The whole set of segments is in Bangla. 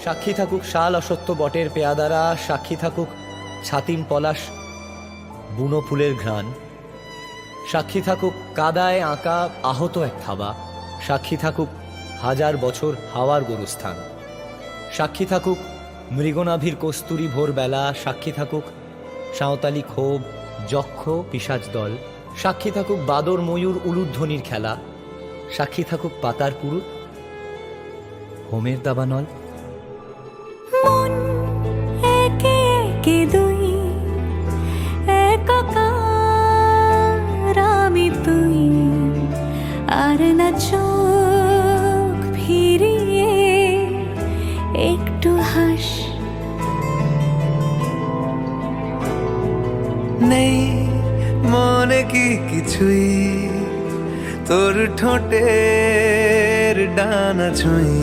সাক্ষী থাকুক শাল অসত্য বটের পেয়াদারা, সাক্ষী থাকুক ছাতিম পলাশ বুনো ফুলের ঘ্রাণ, সাক্ষী থাকুক কাদায় আঁকা আহত এক থাবা, সাক্ষী থাকুক হাজার বছর হাওয়ার গরুস্থান, সাক্ষী থাকুক মৃগনাভির কস্তুরী ভোরবেলা, সাক্ষী থাকুক সাঁওতালি ক্ষোভ যক্ষ পিশাচ দল, সাক্ষী থাকুক বাদর ময়ূর উলুধ্বনির খেলা, সাক্ষী থাকুক পাতার পুরুত হোমের দাবানল। মন একে একে দুই, একাকার আমি তুই, আর না চোখ ফিরিয়ে একটু হাস। নেই মনে কি কিছুই, তোর ঠোঁটের ডানা ছুঁই,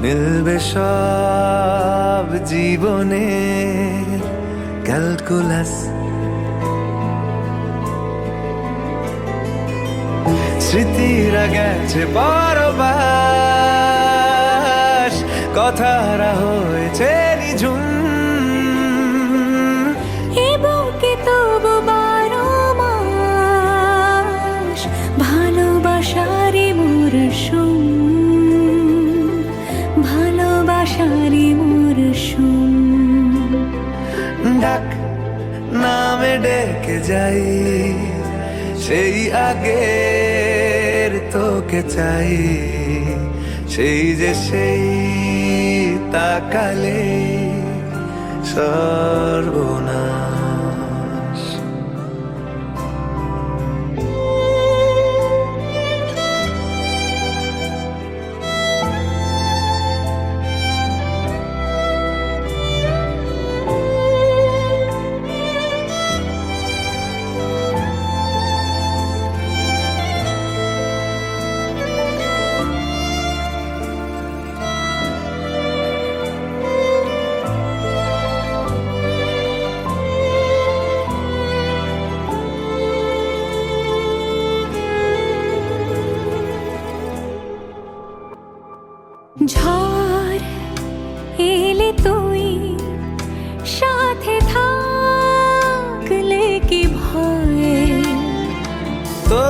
মিলবে সব জীবনে ক্যালকুলাস। স্মৃতিরা গেছে পরবাস, কথারা হয়েছে নিঝুম, এ বুকে তবু 12 মাস ভালোবাসারই মরশুম, ভালোবাসারই মরশুম। ডাক নামে ডেকে যাই, সেই আগের তোকে চাই, সেই যে সেই তাকালে সর্বনাশ। ঝড় এলে তুই সাথে থাকলে কি ভয়, তো